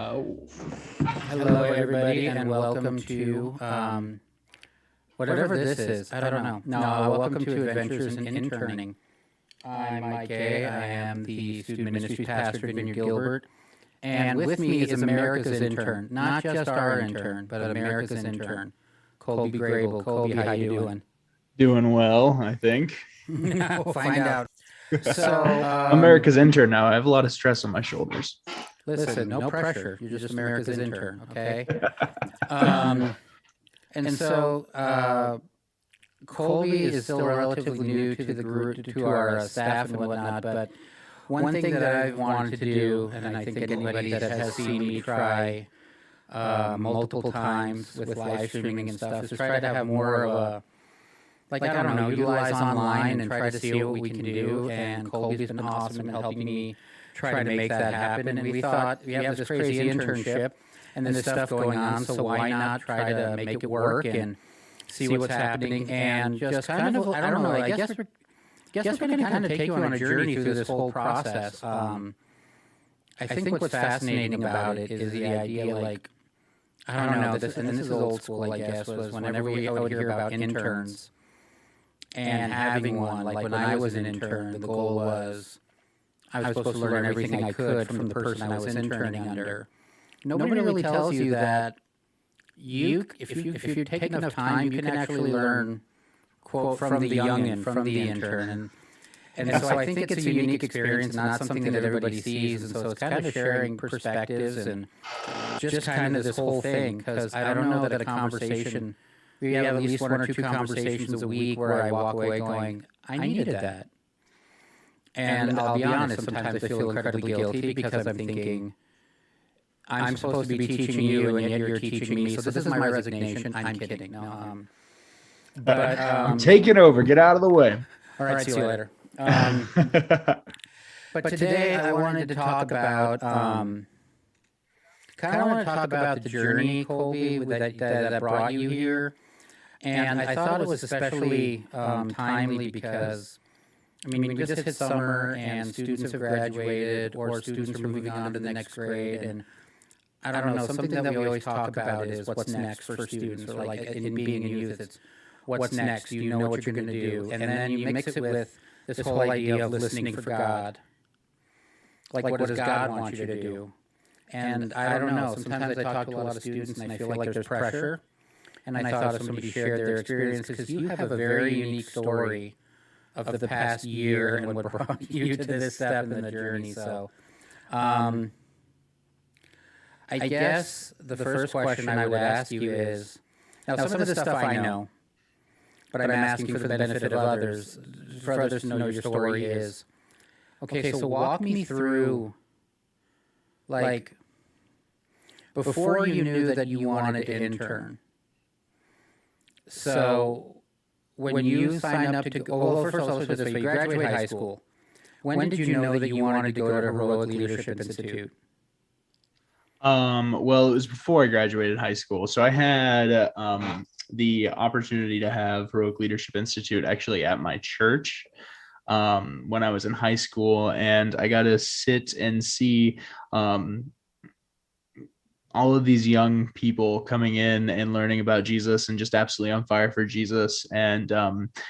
Hello, everybody, and welcome to whatever this is. I don't know. No, welcome to Adventures in Interning. I'm Mike Gay. I am the student ministries pastor at Vineyard Gilbert, and with me is America's intern, not just our intern, but America's intern, Kolby Grable. Kolby, how you doing? Doing well, I think. We'll find out. So, America's intern now. I have a lot of stress on my shoulders. Listen, no pressure. You're just America's intern, okay? And so Kolby is still relatively new to the group, to our staff and whatnot. But one thing that I've wanted to do, and I think anybody that has seen me try multiple times with live streaming and stuff, is try to have more of a, like, I don't know, utilize online and try to see what we can do. And Kolby's been awesome in helping me try to make that happen. And we thought, we have this crazy internship and this stuff going on, so why not try to make it work and see what's happening and just kind of, I don't know, I guess we're going to kind of take you on a journey through this whole process. I think what's fascinating about it is the idea, like, I don't know, this is old school, I guess, was whenever I would hear about interns and having one, like when I was an intern, the goal was I was supposed to learn everything I could from the person I was interning under. Nobody really tells you that if you take enough time, you can actually learn, quote, from the youngin, from the intern. And so I think it's a unique experience, not something that everybody sees. And so it's kind of sharing perspectives and just kind of this whole thing. Because I don't know that a conversation, we have at least one or two conversations a week where I walk away going, I needed that. And I'll be honest, sometimes I feel incredibly guilty because I'm thinking, I'm supposed to be teaching you, and yet you're teaching me. So this is my resignation. I'm kidding. No, but I'm taking over. Get out of the way. All right, see you later. But today I wanted to talk about, kind of want to talk about the journey, Kolby, that brought you here. And I thought it was especially timely because, I mean, we just hit summer and students have graduated or students are moving on to the next grade. And I don't know, something that we always talk about is what's next for students, or like in being a youth, it's what's next, you know what you're going to do. And then you mix it with this whole idea of listening for God. Like, what does God want you to do? And I don't know, sometimes I talk to a lot of students and I feel like there's pressure. And I thought if somebody shared their experience, because you have a very unique story of the past year and what brought you to this step in the journey. So, I guess the first question I would ask you is, now some of this stuff I know, but I'm asking for the benefit of others, for others to know your story is, okay, so walk me through, like, before you knew that you wanted to intern. So when you signed up to go, well, first of all, let's put it this way, you graduated high school. When did you know that you wanted to go to Heroic Leadership Institute? Well, it was before I graduated high school. So I had the opportunity to have Heroic Leadership Institute actually at my church when I was in high school. And I got to sit and see all of these young people coming in and learning about Jesus and just absolutely on fire for Jesus. And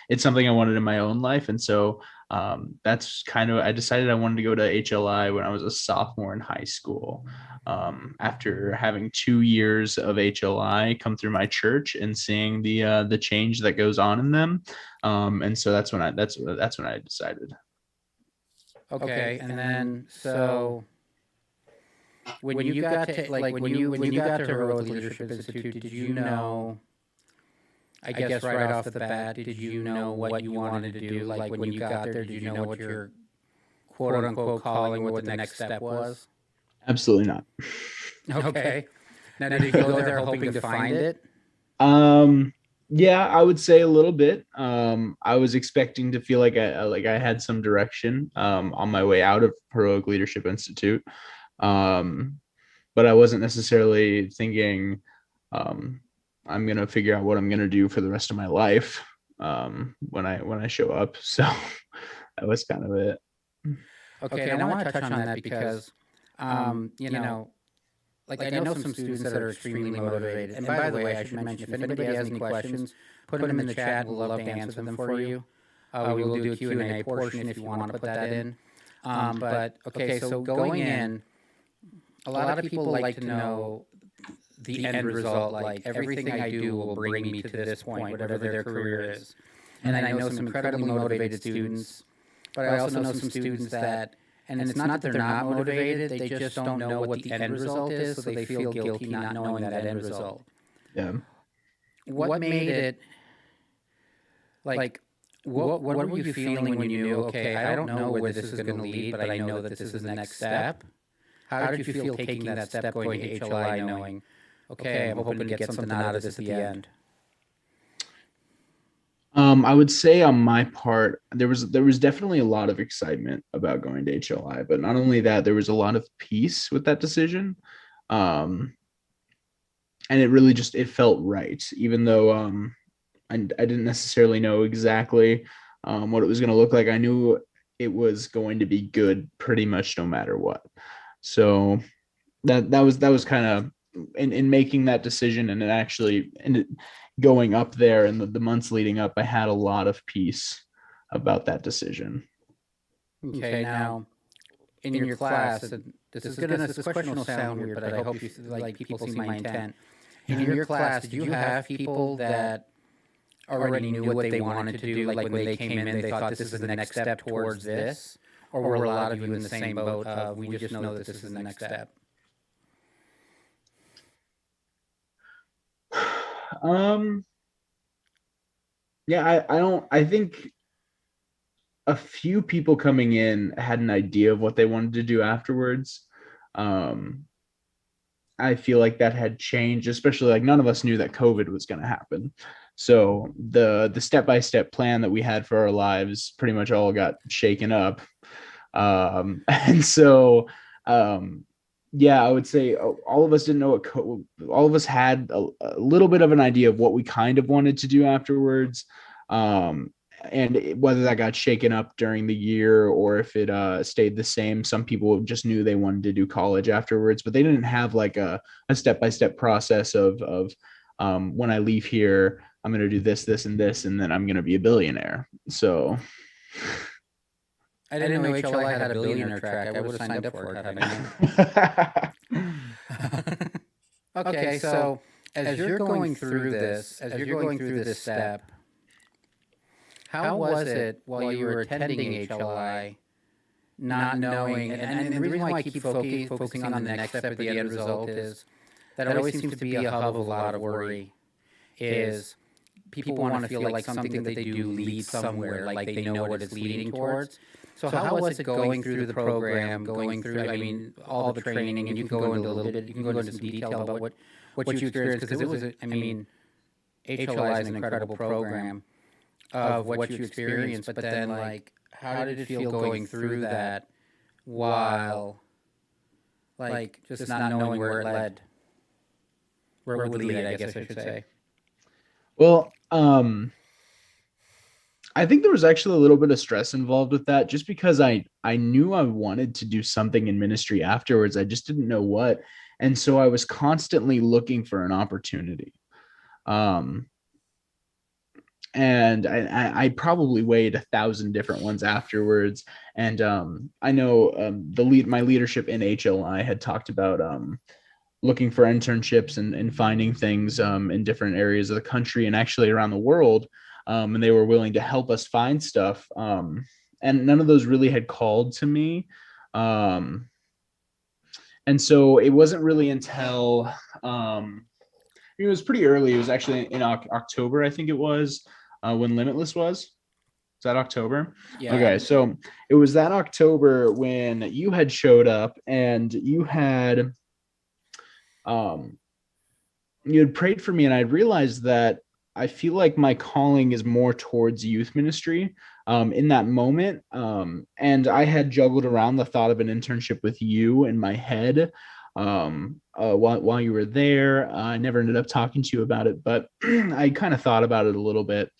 it's something I wanted in my own life. And so that's kind of, I decided I wanted to go to HLI when I was a sophomore in high school. After having 2 years of HLI come through my church and seeing the change that goes on in them. And so that's when I decided. Okay. And then, so when you got to, like, when you got to Heroic Leadership Institute, did you know, I guess right off the bat, did you know what you wanted to do? Like, when you got there, did you know what your quote unquote calling, what the next step was? Absolutely not. Okay. Now, did you go there hoping to find it? Yeah, I would say a little bit. I was expecting to feel like I had some direction on my way out of Heroic Leadership Institute. But I wasn't necessarily thinking I'm going to figure out what I'm going to do for the rest of my life when I show up. So that was kind of it. Okay, and I want to touch on that because, you know, like I know some students that are extremely motivated. And by the way, I should mention, if anybody has any questions, put them in the chat. We'll love to answer them for you. We will do a Q&A portion if you want to put that in. But okay, so going in, a lot of people like to know the end result. Like everything I do will bring me to this point, whatever their career is. And I know some incredibly motivated students, but I also know some students that, and it's not that they're not motivated, they just don't know what the end result is, so they feel guilty not knowing that end result. Yeah. What made it, like, what were you feeling when you knew, okay, I don't know where this is going to lead, but I know that this is the next step? How did you feel taking that step going to HLI knowing, okay, I'm hoping to get something out of this at the end? I would say on my part, there was definitely a lot of excitement about going to HLI, but not only that, there was a lot of peace with that decision. And it really just, it felt right, even though I didn't necessarily know exactly what it was going to look like. I knew it was going to be good pretty much no matter what. So that was kind of in making that decision, and it actually going up there and the months leading up, I had a lot of peace about that decision. Okay, now in your class, this question will sound weird, but I hope you like people see my intent. In your class, did you have people that already knew what they wanted to do? Like when they came in, they thought this is the next step towards this, or were a lot of you in the same boat of we just know that this is the next step? Yeah, I think a few people coming in had an idea of what they wanted to do afterwards. I feel like that had changed, especially like none of us knew that COVID was going to happen. So the step-by-step plan that we had for our lives pretty much all got shaken up. And so, yeah, I would say all of us didn't know all of us had a little bit of an idea of what we kind of wanted to do afterwards. And whether that got shaken up during the year or if it stayed the same. Some people just knew they wanted to do college afterwards, but they didn't have like a step-by-step process of when I leave here, I'm going to do this, this, and this, and then I'm going to be a billionaire. So I didn't know HLI had a billionaire track. I would have signed up for it had I known. Okay, so as you're going through this step, how was it while you were attending HLI, not knowing, and the reason why I keep focusing on the next step of the end result is that always seems to be a hub of a lot of worry, is people want to feel like something that they do leads somewhere, like they know what it's leading towards. So how was it going through the program, going through, I mean, all the training, and you can go into a little bit, you can go into some detail about what you experienced, because it was, I mean, HLI is an incredible program of what you experienced, but then, like, how did it feel going through that while, like, just not knowing where it led? Where it would lead, I guess I should say. Well, I think there was actually a little bit of stress involved with that, just because I knew I wanted to do something in ministry afterwards. I just didn't know what. And so I was constantly looking for an opportunity. And I probably weighed 1,000 different ones afterwards. And I know my leadership in HLI had talked about looking for internships and finding things in different areas of the country and actually around the world. And they were willing to help us find stuff. And none of those really had called to me. And so it wasn't really until it was pretty early. It was actually in October, I think it was, when Limitless was. Is that October? Yeah. Okay, so it was that October when you had showed up and you had prayed for me, and I realized that I feel like my calling is more towards youth ministry in that moment. And I had juggled around the thought of an internship with you in my head while you were there. I never ended up talking to you about it, but I kind of thought about it a little bit.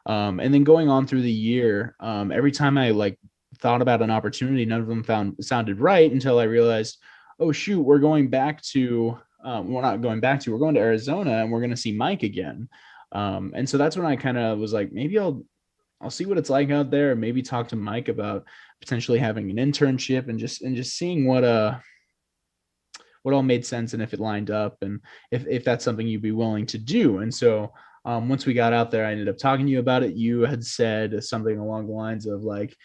And then going on through the year, every time I like thought about an opportunity, none of them sounded right until I realized, oh shoot, we're going back to, we're not going back to, we're going to Arizona and we're going to see Mike again. And so that's when I kind of was like, maybe I'll see what it's like out there. Maybe talk to Mike about potentially having an internship and just seeing what all made sense and if it lined up and if that's something you'd be willing to do. And so once we got out there, I ended up talking to you about it. You had said something along the lines of like,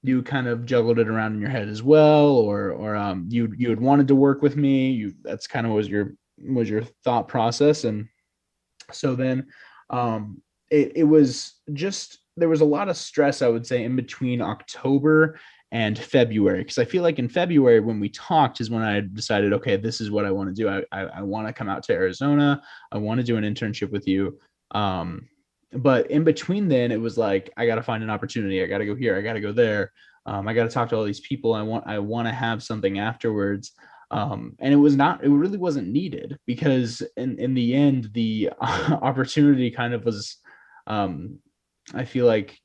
you kind of juggled it around in your head as well, or you had wanted to work with me. That's kind of was your thought process. And so then it was just, there was a lot of stress, I would say, in between October and February, because I feel like in February when we talked is when I decided, okay, this is what I want to do. I want to come out to Arizona. I want to do an internship with you. But in between then, it was like, I got to find an opportunity. I got to go here. I got to go there. I got to talk to all these people. I want to have something afterwards. And it really wasn't needed, because in the end, the opportunity kind of was, I feel like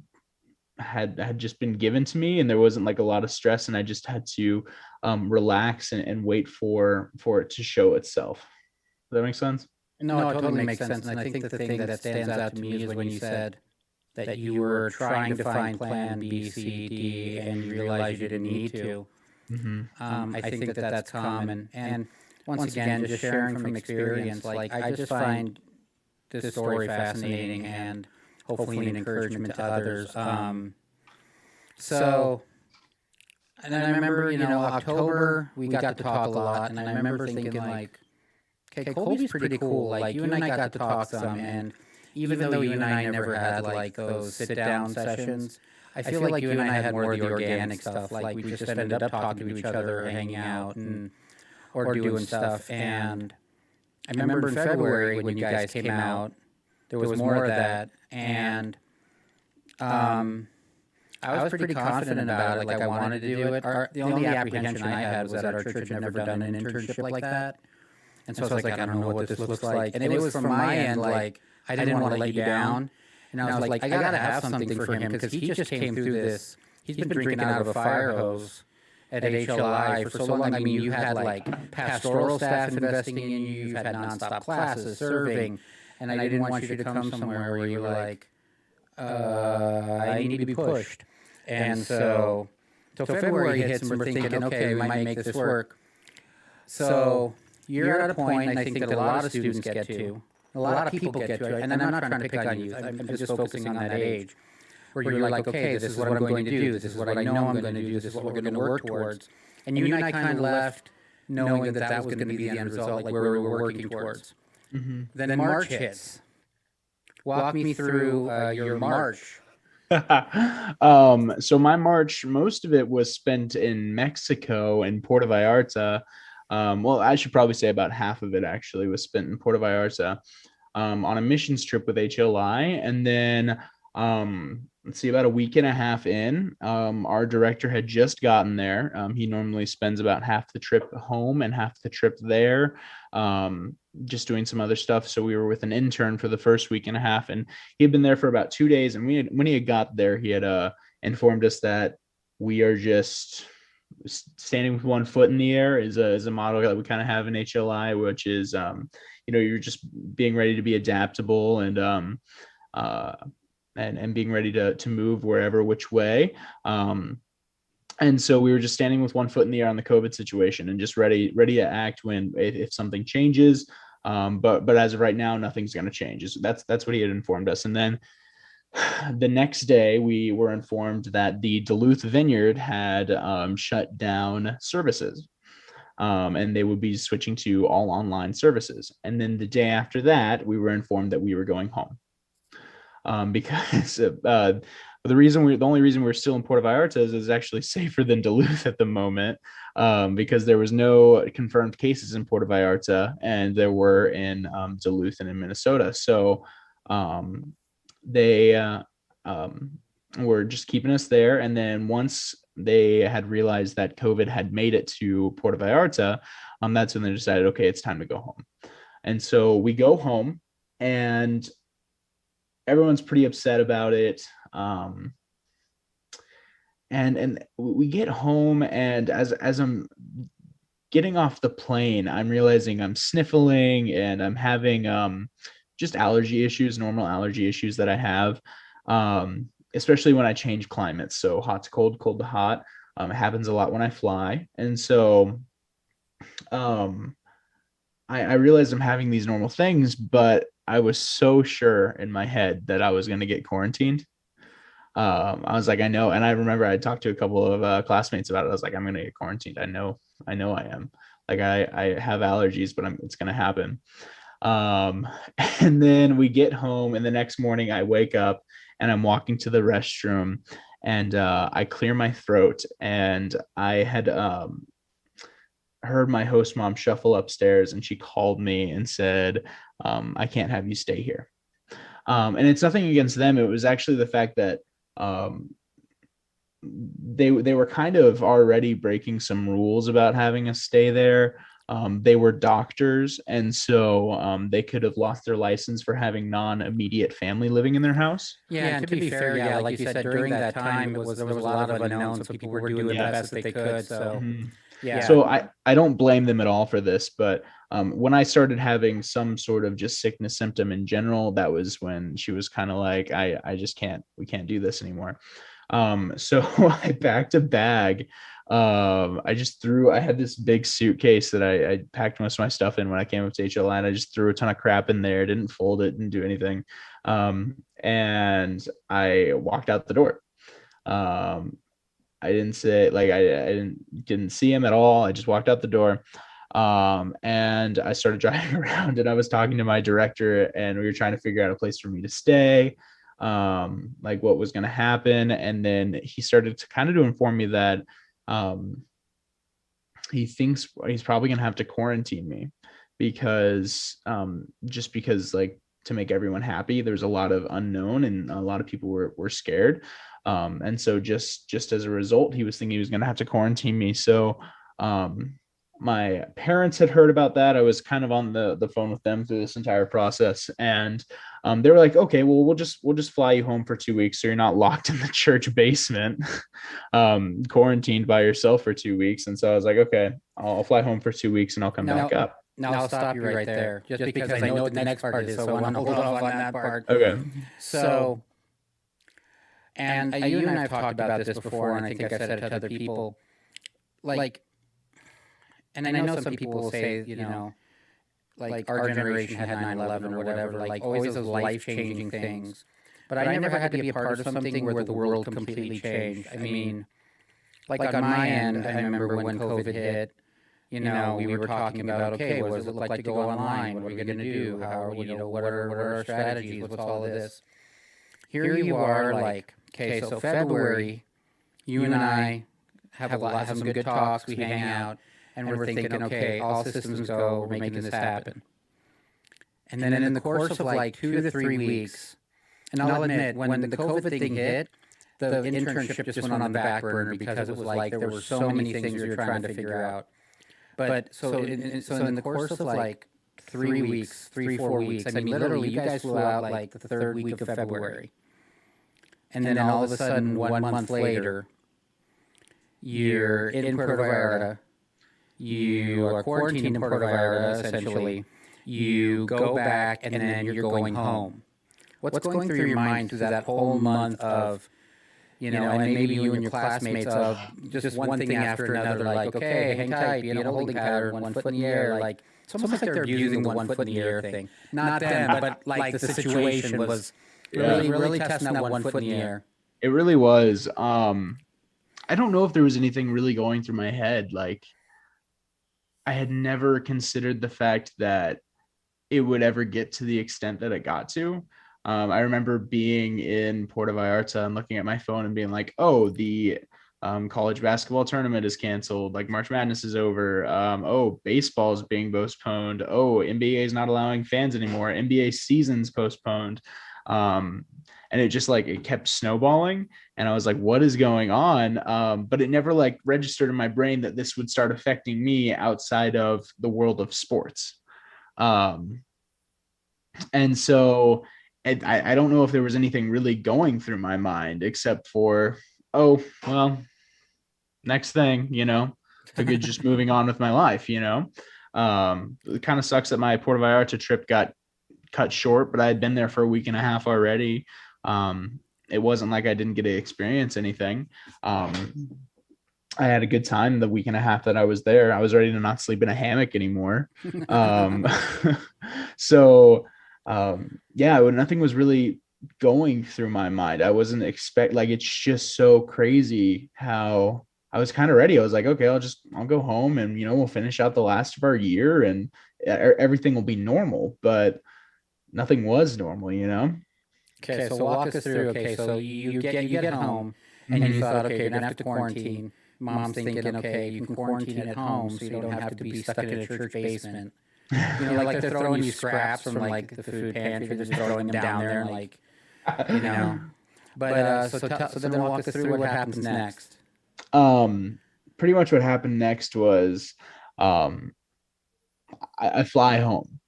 had just been given to me, and there wasn't like a lot of stress, and I just had to relax and wait for it to show itself. Does that make sense? No, it totally makes sense. And I think the thing that stands out to me is when you said that you were trying to find plan B, C, D, and you realized you didn't need to. Mm-hmm. I think that that's common. And once again, just sharing from experience, like I just find this story fascinating and hopefully an encouragement to others. So, and then I remember, October, we got to talk a lot, and I remember thinking, like, okay, Kolby's pretty cool. Like, you and I got to talk some, and even though you and I never had, like, those sit-down sessions, I feel like you and I had more of the organic stuff. Like, we just ended up talking to each other, or hanging out, or doing stuff. And I remember in February when you guys came out, there was more of that, and I was pretty confident about it. Like I wanted to do it. The only apprehension I had was that our church had never done an internship like that, and so I was like, I don't know what this looks like. And it was from my end, like I didn't want to let you down, and I was like, I gotta have something for him because he just came through this. He's been drinking out of a fire hose at HLI for so long. I mean, you had like pastoral staff investing in you. You've had nonstop classes, serving, and I didn't want you to come somewhere where you were like, I need to be pushed. And so February hits and we're thinking, okay, we might make this work. So you're at a point, I think, that a lot of students get to, a lot of people get to, and I'm not trying to pick on you, I'm just focusing on that age, where you're like, okay, this is what I'm going to do, this is what I know I'm going to do, this is what we're going to work towards. And you and I kind of left knowing that that was going to be the end result, like where we were working towards. Mm-hmm. Then March hits. Walk me through your March. So my March, most of it was spent in Mexico and Puerto Vallarta. Well, I should probably say about half of it actually was spent in Puerto Vallarta on a missions trip with HLI. And then let's see, about a week and a half in, our director had just gotten there. He normally spends about half the trip home and half the trip there, just doing some other stuff. So we were with an intern for the first week and a half, and he had been there for about 2 days. And when he had got there, he had informed us that we are just standing with one foot in the air is a model that we kind of have in HLI, which is, you're just being ready to be adaptable and being ready to move wherever, which way. And so we were just standing with one foot in the air on the COVID situation and just ready to act if something changes. But as of right now, nothing's going to change. That's what he had informed us. And then the next day we were informed that the Duluth Vineyard had shut down services. And they would be switching to all online services. And then the day after that, we were informed that we were going home. Because the only reason we're still in Puerto Vallarta is actually safer than Duluth at the moment, because there was no confirmed cases in Puerto Vallarta, and there were in Duluth and in Minnesota. So they were just keeping us there. And then once they had realized that COVID had made it to Puerto Vallarta, that's when they decided, okay, it's time to go home. And so we go home, and everyone's pretty upset about it. And we get home, and as I'm getting off the plane, I'm realizing I'm sniffling and I'm having just allergy issues, normal allergy issues that I have, especially when I change climates. So hot to cold, cold to hot. It happens a lot when I fly. And so um, I realized I'm having these normal things, but I was so sure in my head that I was going to get quarantined. I was like, I know. And I remember I talked to a couple of classmates about it. I was like, I'm going to get quarantined. I know I am. Like I have allergies, but it's going to happen. Um, and then we get home, and the next morning I wake up and I'm walking to the restroom, and I clear my throat, and I had heard my host mom shuffle upstairs, and she called me and said, I can't have you stay here. And it's nothing against them. It was actually the fact that um, they were kind of already breaking some rules about having us stay there. They were doctors, and so they could have lost their license for having non-immediate family living in their house. Yeah, and to be fair, yeah, like you said, during that time, there was a lot of unknowns, so people were doing the best that they could. So, Mhm. yeah. So I don't blame them at all for this, but when I started having some sort of just sickness symptom in general, that was when she was kind of like, I just can't, we can't do this anymore. So I packed a bag. I had this big suitcase that I packed most of my stuff in when I came up to HLI, and I just threw a ton of crap in there, didn't fold it, didn't do anything. And I walked out the door. Um, I didn't say like I didn't see him at all. I just walked out the door. And I started driving around, and I was talking to my director, and we were trying to figure out a place for me to stay, like what was going to happen. And then he started to kind of to inform me that um, he thinks he's probably going to have to quarantine me because just because like to make everyone happy, there's a lot of unknown and a lot of people were scared. And so just as a result, he was thinking he was going to have to quarantine me. So um, my parents had heard about that. I was kind of on the phone with them through this entire process, and they were like, okay, well, we'll just fly you home for 2 weeks so you're not locked in the church basement, quarantined by yourself for 2 weeks. And so I was like, okay, I'll fly home for 2 weeks and I'll come back up. Now I'll stop you right there, just because I know what the next part is, so I want to hold off on that part. Okay. So, and you and I have talked about this before, and I think I've said it to other people. Like, and I know some people will say, like our generation had 9/11 or whatever, like always those life-changing things. But I never had to be a part of something where the world completely changed. I mean, like on my end, I remember when COVID hit. We were talking about, okay, what does it look like to go online? What are we going to do? How, what are our strategies? What's all of this? Here you are, like, okay, so February, you and I have some good talks, we hang out, and we're thinking, okay, all systems go, we're making this happen. And then in the course of like 2 to 3 weeks, and I'll admit, when the COVID thing hit, the internship just went on the back burner because it was like there were so many things we were trying to figure out. But so in the course of like 3 weeks, 4 weeks, I mean, literally, you guys flew out like the third week of February. And then all of a sudden, 1 month later, you're in Puerto Vallarta. You are quarantined in Puerto Vallarta, essentially. You go back, and then you're going home. What's going through your mind through that whole month of, and maybe you and your classmates of just one thing after another, like, okay, hang tight, be in a holding pattern, 1 foot in the air, like, it's almost like they're abusing the 1 foot in the air thing. Not them, but like the situation was really testing that 1 foot in the air. It really was. I don't know if there was anything really going through my head. Like, I had never considered the fact that it would ever get to the extent that it got to. I remember being in Puerto Vallarta and looking at my phone and being like, oh, the college basketball tournament is canceled. Like March Madness is over. Oh, baseball is being postponed. Oh, NBA is not allowing fans anymore. NBA season's postponed. And it just like, it kept snowballing. And I was like, what is going on? But it never like registered in my brain that this would start affecting me outside of the world of sports. And so I don't know if there was anything really going through my mind except for, oh, well, next thing, just moving on with my life, you know. It kind of sucks that my Puerto Vallarta trip got cut short, but I had been there for a week and a half already. It wasn't like I didn't get to experience anything. I had a good time the week and a half that I was there. I was ready to not sleep in a hammock anymore. Um, so, yeah, nothing was really going through my mind. I wasn't like, it's just so crazy how I was kind of ready. I was like, okay, I'll go home and, we'll finish out the last of our year and everything will be normal, but nothing was normal, Okay, so walk us through. Okay, so you get home and you thought, okay, you're gonna have to quarantine. Mom's thinking, okay, you can quarantine at home, so you don't have to be stuck in a church basement. Like they're throwing you scraps from like the food pantry, they're just throwing them down there, and like you know. But so then walk us through what happens next. Pretty much what happened next was, I fly home.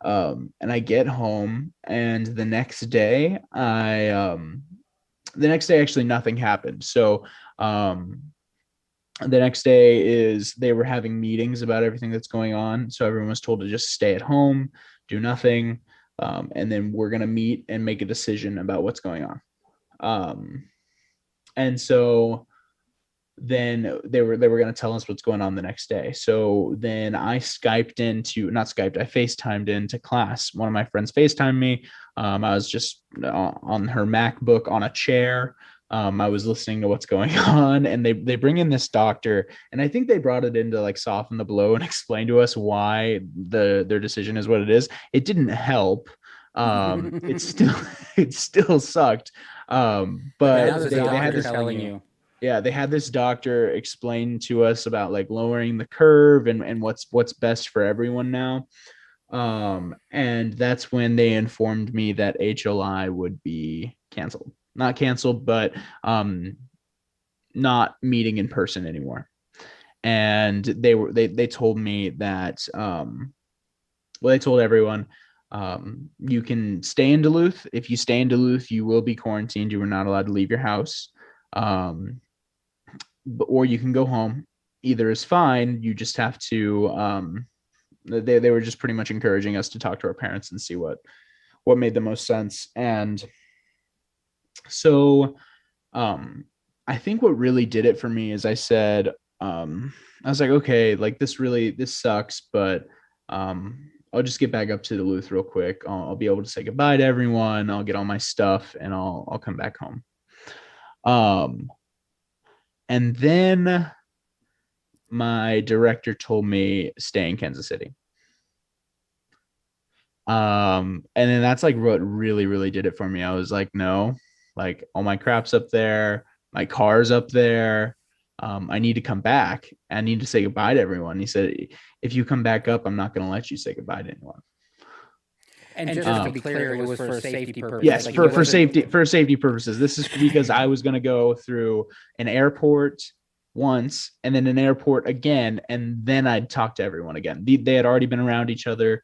And I get home, and the next day actually nothing happened. So the next day is they were having meetings about everything that's going on. So everyone was told to just stay at home, do nothing. And then we're going to meet and make a decision about what's going on. And so then they were going to tell us what's going on the next day. So then I FaceTimed into class. One of my friends FaceTimed me. I was just on her MacBook on a chair. I was listening to what's going on, and they bring in this doctor, and I think they brought it in to like soften the blow and explain to us why their decision is what it is. It didn't help. It still sucked. But they had this telling you. Yeah, they had this doctor explain to us about like lowering the curve and what's best for everyone now. And that's when they informed me that HLI would be canceled. Not canceled, but not meeting in person anymore. And they told me that they told everyone, you can stay in Duluth. If you stay in Duluth, you will be quarantined. You are not allowed to leave your house. Or you can go home. Either is fine. You just have to. They were just pretty much encouraging us to talk to our parents and see what made the most sense. And so, I think what really did it for me is I said, I was like, okay, like this sucks, but I'll just get back up to Duluth real quick. I'll be able to say goodbye to everyone. I'll get all my stuff and I'll come back home. And then my director told me stay in Kansas City. And then that's like what really, really did it for me. I was like, no, like all my crap's up there. My car's up there. I need to come back. I need to say goodbye to everyone. He said, if you come back up, I'm not going to let you say goodbye to anyone. And just to be clear, it was for safety purposes. Yes, like for safety purposes. This is because I was going to go through an airport once and then an airport again, and then I'd talk to everyone again. They had already been around each other.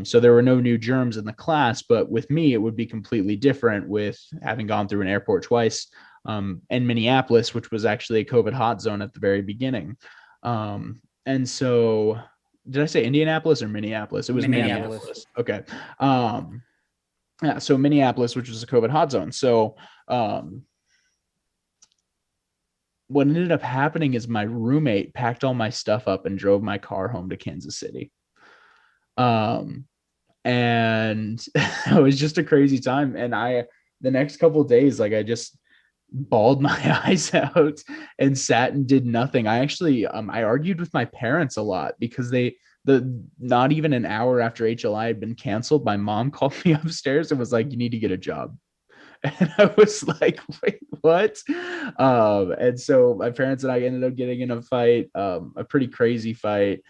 So there were no new germs in the class, but with me, it would be completely different with having gone through an airport twice, and Minneapolis, which was actually a COVID hot zone at the very beginning. And so did I say Indianapolis or Minneapolis? It was Minneapolis. Okay. Yeah. So Minneapolis, which was a COVID hot zone. So, what ended up happening is my roommate packed all my stuff up and drove my car home to Kansas City. And it was just a crazy time. And the next couple of days, like I just bawled my eyes out and sat and did nothing. I actually, I argued with my parents a lot because not even an hour after HLI had been canceled, my mom called me upstairs and was like, you need to get a job. And I was like, wait, what? And so my parents and I ended up getting in a fight, a pretty crazy fight.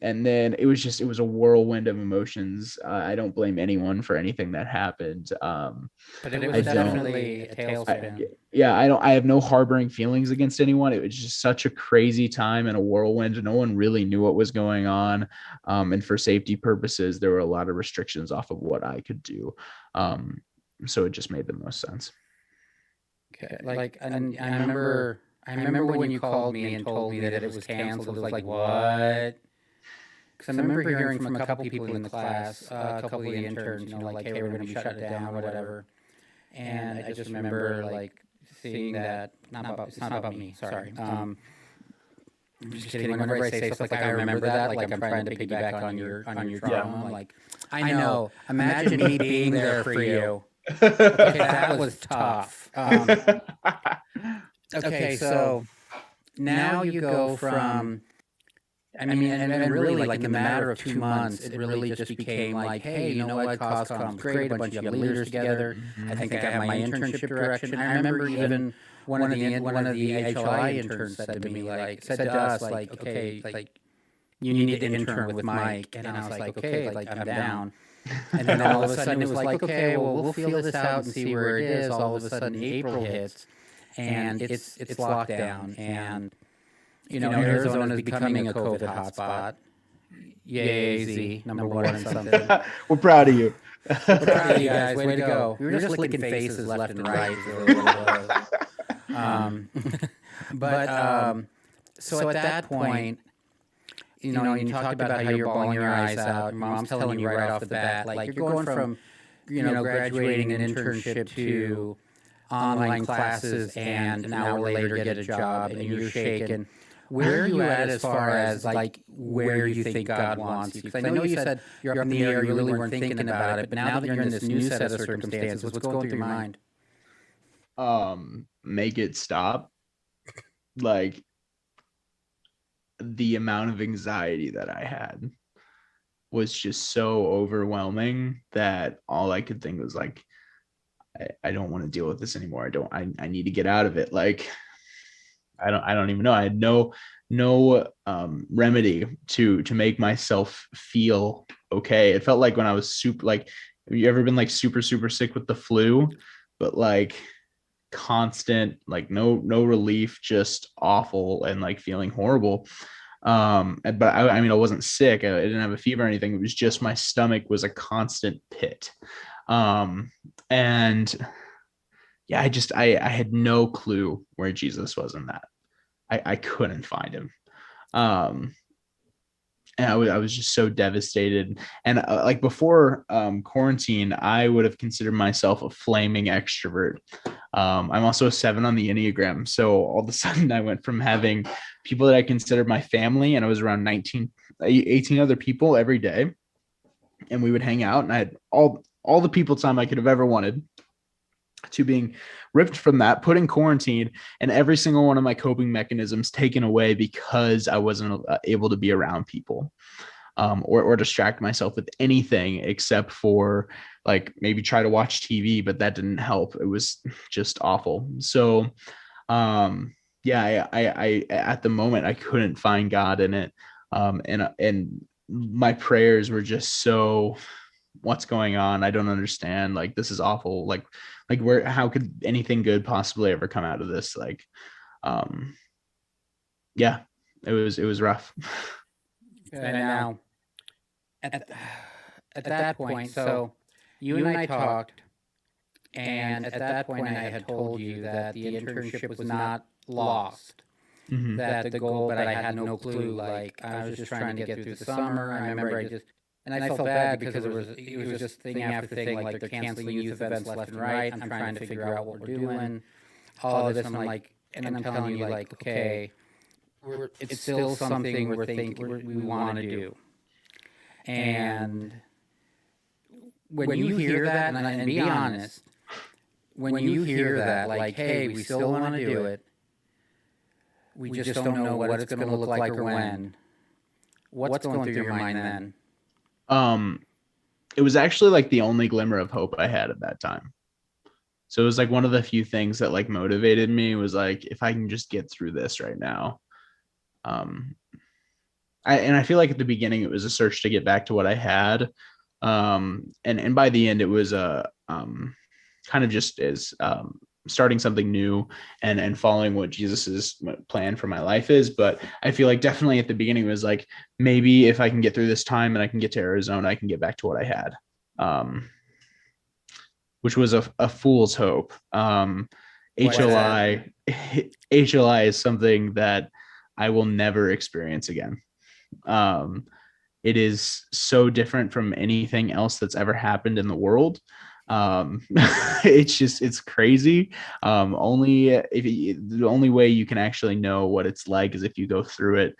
And then it was a whirlwind of emotions. I don't blame anyone for anything that happened. But it was definitely a tailspin. I have no harboring feelings against anyone. It was just such a crazy time and a whirlwind. No one really knew what was going on. And for safety purposes, there were a lot of restrictions off of what I could do. So it just made the most sense. Okay. And I remember I remember when you called me and told me that it was canceled. It was like, what? Because I remember hearing from a couple people in the class, a couple of the interns, like, hey, we're going to be shutting it down or whatever. And I just remember like seeing that. It's not about me. Sorry. I'm just kidding. Whenever I say stuff like I remember that, like I'm trying to piggyback on your trauma. Like I know. Imagine me being there for you. Okay, that was tough. Okay, so now you go from. I mean, and really, like in the matter of 2 months, it really just became like, hey, you know what, COSCOM's great, a bunch of young leaders together. I think I have my internship direction. I remember even one of the HLI interns said to me, like, said to us, like, okay, like, you need to intern with Mike. And I was like, okay, like, I'm down. And then all of a sudden it was like, okay, well, we'll feel this out and see where it is. All of a sudden April hits, and it's lockdown, and Arizona is becoming a COVID hotspot. Yay, Z, number one and something. We're proud of you. We're proud of you guys. Way to go. We were just licking faces left and right. So at that point, you talked about how you're bawling your eyes out. Your mom's telling you right off the bat, like you're going from, graduating an internship to online classes, and an hour later get a job, and you're shaking. Where are you at as far as like where you think God wants you? Because I know you said you're up in the air, you really weren't thinking about it, but now that you're in this new set of circumstances, what's going through your mind? Make it stop. Like the amount of anxiety that I had was just so overwhelming that all I could think was like, I don't want to deal with this anymore. I need to get out of it. Like, I don't even know. I had no remedy to make myself feel okay. It felt like when I was super, like, have you ever been like super sick with the flu, but like constant, like no relief, just awful and like feeling horrible. But I mean, I wasn't sick. I didn't have a fever or anything. It was just my stomach was a constant pit. And yeah, I had no clue where Jesus was in that. I couldn't find him. And I was just so devastated. And like before quarantine, I would have considered myself a flaming extrovert. I'm also a 7 on the Enneagram. So all of a sudden I went from having people that I considered my family, and I was around 18 other people every day. And we would hang out, and I had all the people time I could have ever wanted, to being ripped from that, put in quarantine, and every single one of my coping mechanisms taken away because I wasn't able to be around people, or distract myself with anything except for like maybe try to watch TV, but that didn't help. It was just awful. So yeah, I at the moment I couldn't find God in it. And my prayers were just so, what's going on? I don't understand. Like, this is awful. Like how could anything good possibly ever come out of this? Like, yeah, it was rough. And now at that point, so you and I talked, and at that point I had told you that the internship was not lost. Mm-hmm. That the goal, but I had no clue. Like, I was just trying to get through the summer. I remember and I felt bad because it was just thing after thing, like they're canceling youth events left and right. I'm trying to figure out what we're doing, all of this. And I'm like, and I'm telling you, like, okay, it's still something we want to do. And when you hear that, and be honest, when you hear that, like, hey, we still want to do it, we just don't know what it's going to look like or when. What's going through your mind then? It was actually like the only glimmer of hope I had at that time. So it was like one of the few things that like motivated me, was like, if I can just get through this right now. I feel like at the beginning it was a search to get back to what I had. And by the end it was kind of just as starting something new and following what Jesus's plan for my life is. But I feel like definitely at the beginning it was like, maybe if I can get through this time and I can get to Arizona, I can get back to what I had, which was a fool's hope. HLI, HLI is something that I will never experience again. Um, it is so different from anything else that's ever happened in the world. It's crazy. The only way you can actually know what it's like is if you go through it.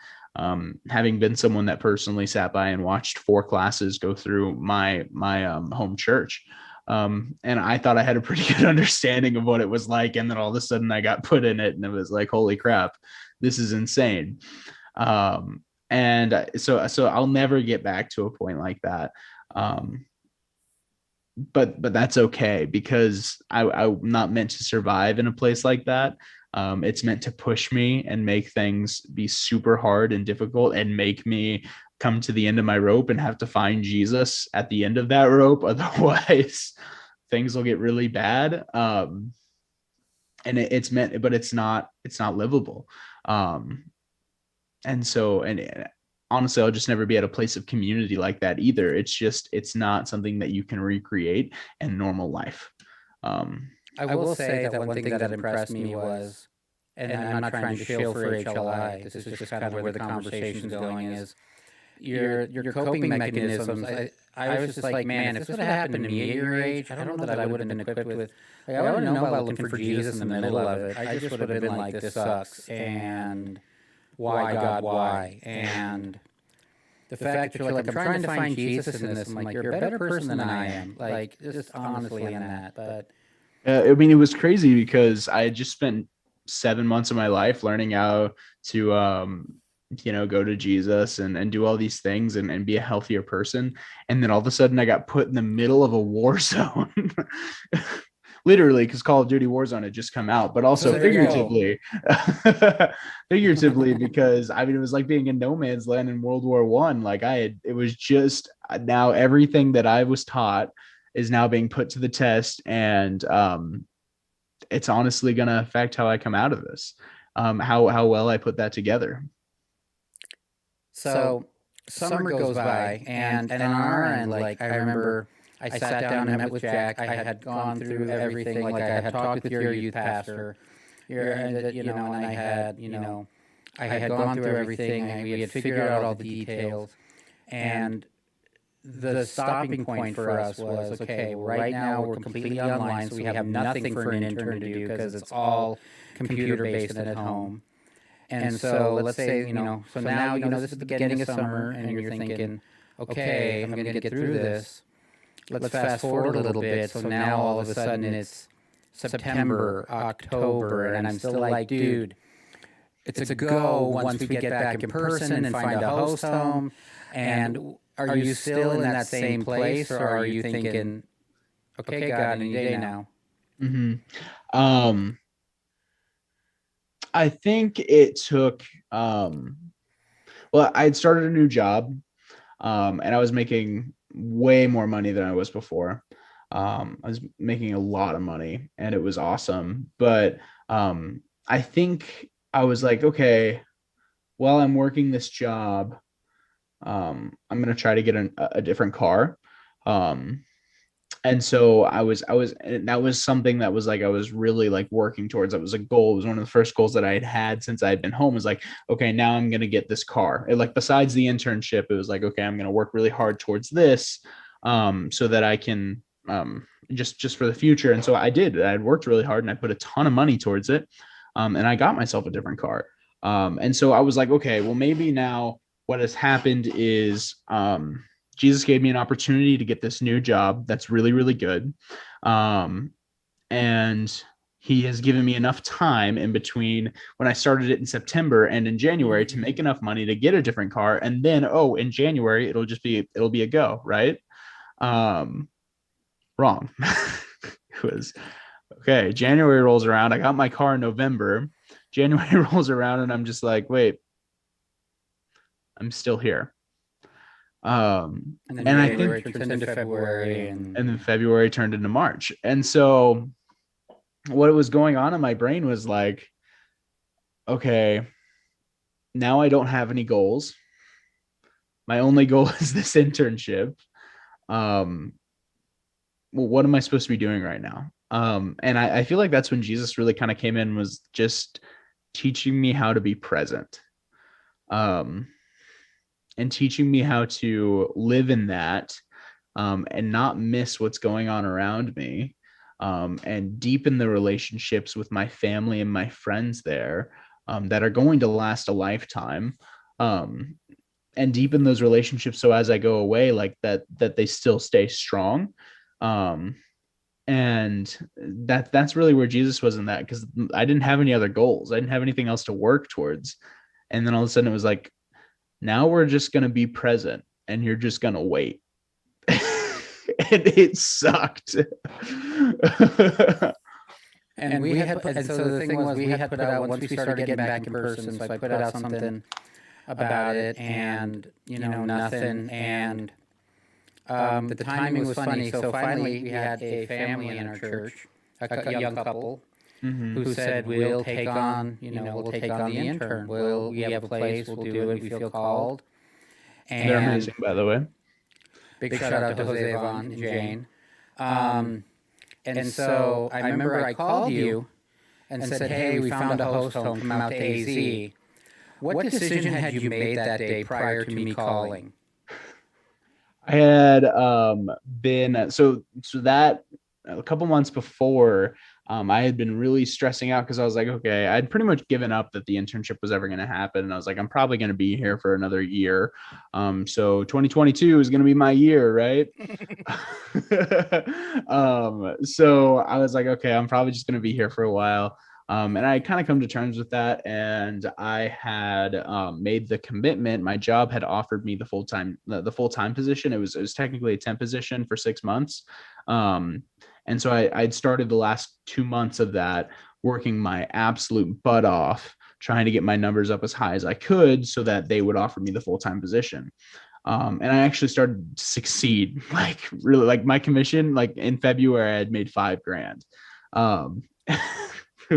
Having been someone that personally sat by and watched 4 classes go through my home church. And I thought I had a pretty good understanding of what it was like. And then all of a sudden I got put in it and it was like, holy crap, this is insane. And so I'll never get back to a point like that. But that's okay, because I'm not meant to survive in a place like that. It's meant to push me and make things be super hard and difficult and make me come to the end of my rope and have to find Jesus at the end of that rope. Otherwise, things will get really bad. And it's meant, but it's not livable. And honestly, I'll just never be at a place of community like that either. It's not something that you can recreate in normal life. I will say that one thing that impressed me was, and I'm not trying to shill for HLI, this is just kind of where the conversation's going, is your coping mechanisms. I was just like, man, if this would have happened to me at your age, I don't know that I would have been equipped with. Like, I wouldn't know about looking for Jesus in the middle of it. I just would have been like, this sucks, and why, God, why? And the fact that you're like, I'm trying to find Jesus in this, I'm like, you're a better person than I am. Like, just honestly in that. But I mean, it was crazy because I had just spent 7 months of my life learning how to, go to Jesus and do all these things and be a healthier person. And then all of a sudden I got put in the middle of a war zone. Literally, because Call of Duty Warzone had just come out, but also figuratively, because I mean, it was like being in no man's land in World War I. Like it was just, now everything that I was taught is now being put to the test, and it's honestly going to affect how I come out of this, how well I put that together. So summer goes by, and on our end, like, I remember I sat down and met with Jack. I had gone through everything. Like, I had talked with your youth pastor, and I had, I had gone through everything. And we had figured out all the details, and the stopping point for us was, okay, right now we're completely online, so we have nothing for an intern to do because it's all computer based and at home. And so let's say, so now, this is the beginning of summer, and you're thinking, okay, I'm going to get through this. Let's fast forward a little bit. So now all of a sudden it's September, October, and I'm still like, dude, it's a go once we get back in person and find a host home. And are you still in that same place, or are you thinking, okay, God, any day now? Mm-hmm. I think it took, well, I had started a new job, and I was making way more money than I was before. I was making a lot of money and it was awesome. But I think I was like, okay, while I'm working this job, I'm going to try to get a different car. And so and that was something that was like, I was really like working towards. That was a goal. It was one of the first goals that I had since I had been home, was like, okay, now I'm going to get this car. Like, besides the internship, it was like, okay, I'm going to work really hard towards this, so that I can, just for the future. And so I did. I had worked really hard and I put a ton of money towards it. And I got myself a different car. And so I was like, okay, well, maybe now what has happened is, Jesus gave me an opportunity to get this new job that's really, really good. And he has given me enough time in between when I started it in September and in January to make enough money to get a different car. And then, in January, it'll be a go, right? Wrong. It was, okay, January rolls around. I got my car in November. January rolls around and I'm just like, wait, I'm still here. And then I January think turns into February, and then February turned into March. And so what was going on in my brain was like, okay, now I don't have any goals. My only goal is this internship. well, what am I supposed to be doing right now? And I feel like that's when Jesus really kind of came in, was just teaching me how to be present, um, and teaching me how to live in that, and not miss what's going on around me, and deepen the relationships with my family and my friends there, that are going to last a lifetime, um, and deepen those relationships so as I go away, like that they still stay strong. Um, and that's really where Jesus was in that, because I didn't have any other goals. I didn't have anything else to work towards. And then all of a sudden it was like, now we're just going to be present and you're just going to wait. And it sucked. And we had put, and so the thing was, we had put out, once we started getting back in person, so I put out something about it, and nothing. And the timing was funny. So finally, we had a family in our church, a young couple, who said, "We'll take on, we'll take on the intern. We have a place. We'll do it. We feel called." And they're amazing, by the way. big shout out to Jose, Yvonne, and Jane. And so I remember I called you and said, "Hey, we found a host home. Come out to AZ." What decision had you made that day prior to me calling? I had been so that a couple months before, I had been really stressing out because I was like, okay, I'd pretty much given up that the internship was ever going to happen. And I was like, I'm probably going to be here for another year. So 2022 is going to be my year, right? So I was like, okay, I'm probably just going to be here for a while. And I kind of come to terms with that. And I had made the commitment. My job had offered me the full-time position. It was technically a temp position for 6 months. And so I'd started the last 2 months of that working my absolute butt off, trying to get my numbers up as high as I could so that they would offer me the full-time position. And I actually started to succeed, like really, like my commission, like in February, I had made $5,000.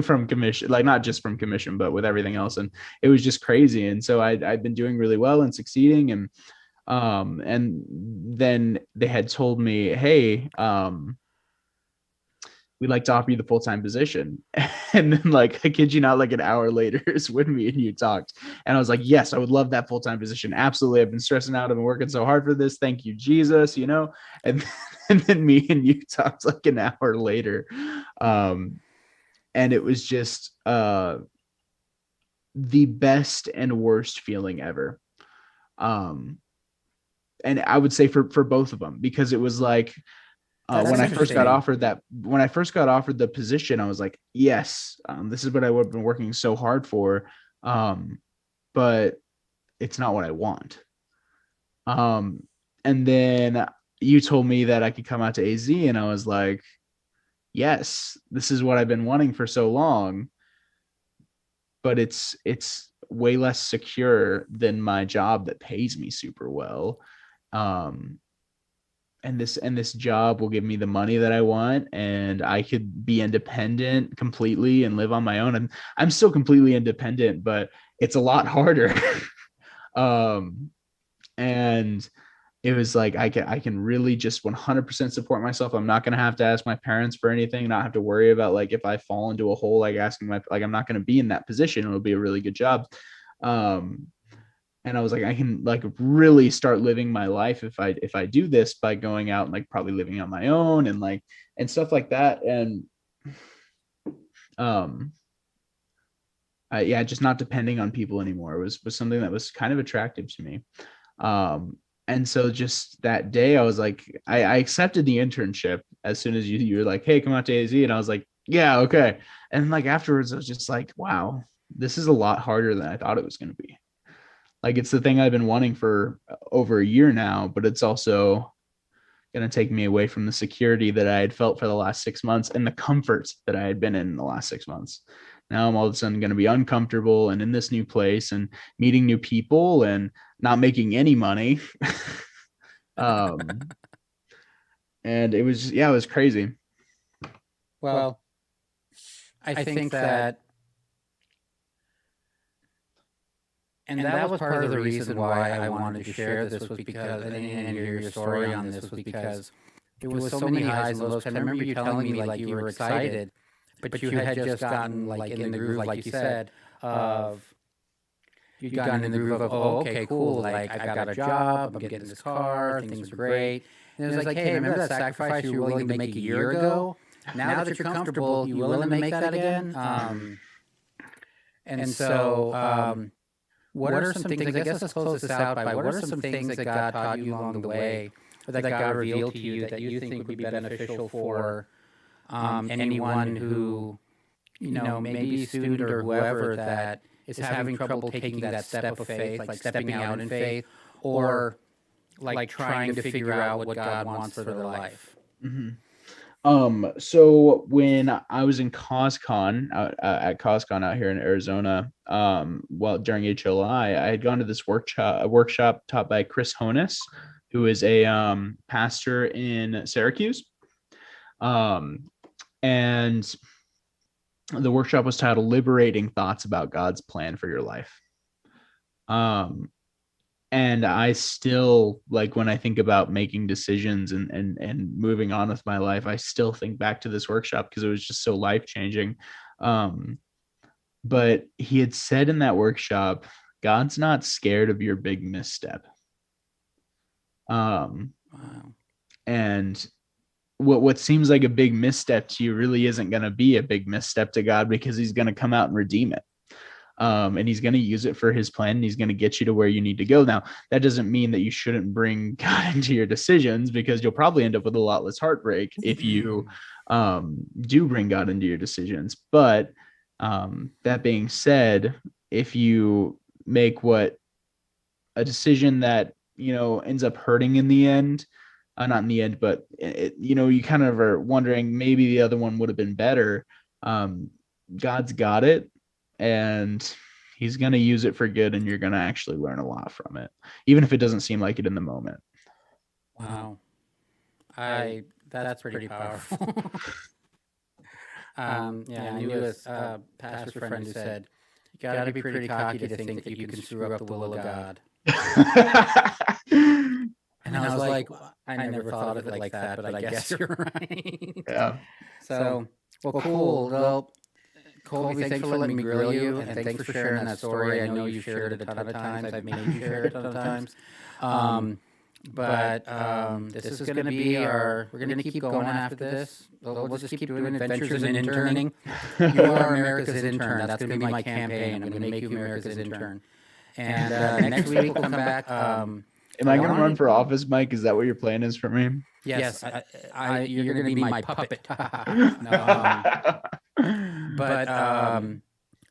From commission, like not just from commission, but with everything else. And it was just crazy. And so I'd been doing really well and succeeding. And then they had told me, hey, we'd like to offer you the full-time position. And then, like, I kid you not, like an hour later is when me and you talked. And I was like, yes, I would love that full-time position. Absolutely. I've been stressing out. I've been working so hard for this. Thank you, Jesus, and then me and you talked like an hour later. And it was just the best and worst feeling ever. And I would say for both of them, because it was like, when I first got offered the position, I was like, yes, this is what I would have been working so hard for. But it's not what I want. And then you told me that I could come out to AZ, and I was like, yes, this is what I've been wanting for so long, but it's way less secure than my job that pays me super well. And this job will give me the money that I want, and I could be independent completely and live on my own. And I'm still completely independent, but it's a lot harder. And it was like, I can really just 100% support myself. I'm not going to have to ask my parents for anything, not have to worry about like if I fall into a hole, like asking I'm not going to be in that position. It'll be a really good job. And I was like, I can like really start living my life if I do this by going out and like probably living on my own and like and stuff like that. And just not depending on people anymore was something that was kind of attractive to me. And so just that day, I was like, I accepted the internship as soon as you were like, hey, come out to AZ. And I was like, yeah, okay. And like afterwards, I was just like, wow, this is a lot harder than I thought it was going to be. Like, it's the thing I've been wanting for over a year now, but it's also going to take me away from the security that I had felt for the last 6 months and the comfort that I had been in the last 6 months. Now I'm all of a sudden going to be uncomfortable and in this new place and meeting new people and not making any money. And it was, it was crazy. Well, I think that, and that was part of the reason why I wanted to share this was because, and hear your story on this was because it was so many highs and lows. I remember you telling me like you were excited, but you had just gotten like in the groove, like you said, of you'd gotten in the groove of, oh, okay, cool, like I've got a job, I'm getting this car, things are great. And it was like, hey, remember that sacrifice you were willing to make a year ago? Now that you're comfortable, you willing to make that again? And so, what are some things, I guess let's close this out by, what are some things that God taught you along the way, or that God revealed to you that you think would be beneficial for anyone who, maybe a student or whoever that is having trouble taking that step of faith, like stepping out in faith, or like trying to figure out what God wants for their life? So when I was in CosCon at CosCon out here in Arizona, during HLI, I had gone to this workshop taught by Chris Honus, who is a pastor in Syracuse. And the workshop was titled "Liberating Thoughts About God's Plan for Your Life." And I still, like, when I think about making decisions and moving on with my life, I still think back to this workshop because it was just so life-changing. But he had said in that workshop, God's not scared of your big misstep. Wow. And what seems like a big misstep to you really isn't going to be a big misstep to God, because he's going to come out and redeem it. And he's going to use it for his plan, and he's going to get you to where you need to go. Now, that doesn't mean that you shouldn't bring God into your decisions, because you'll probably end up with a lot less heartbreak if you do bring God into your decisions. But that being said, if you make a decision that, ends up hurting in the end, not in the end, but you kind of are wondering, maybe the other one would have been better. God's got it, and he's going to use it for good, and you're going to actually learn a lot from it, even if it doesn't seem like it in the moment. Wow. That's pretty powerful. I knew a pastor friend who said, you got to be pretty cocky to think that you can screw up the will of God. And I was like, I never thought of it like that, but I guess you're right. Yeah. So, well, cool. Well, Kolby, thanks for letting me grill you, and thanks for sharing that story. I know you shared it a ton of times. I've made you share it a ton of times. But this is going to be we're going to keep going after this. We'll just keep doing adventures in interning. You are America's intern. That's going to be my campaign. I'm going to make you America's intern. And next week we'll come back. Am I going to run for office, Mike? Is that what your plan is for me? Yes, you're going to be my puppet.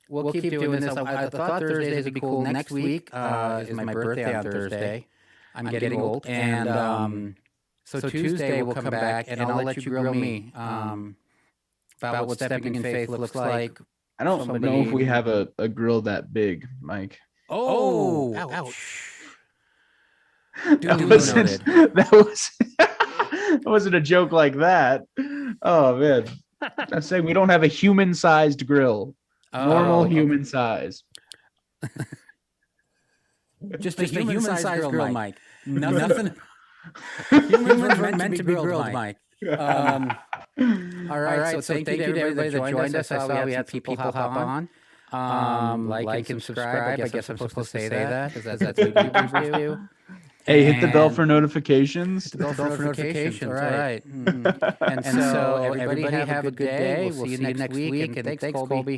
We'll keep doing this. I thought Thursdays would be cool. Next week is my birthday on Thursday. I'm getting old. And so Tuesday we'll come back, and I'll let you grill me about what stepping in faith looks like. I don't know if we have a grill that big, Mike. Oh, ouch. That wasn't a joke like that. Oh, man. I'm saying we don't have a human-sized grill. Normal human size. Just a human-sized grill, Mike. Nothing. Humans are meant to be grilled, Mike. All right. So thank you to everybody that joined us. I saw we had people hop on. Like and subscribe. I guess I'm supposed to say that because that's what YouTubers do. Hey, hit the bell for notifications. Hit the bell for notifications. All right. And so everybody have a good day. We'll see you next week. And thanks, Kolby.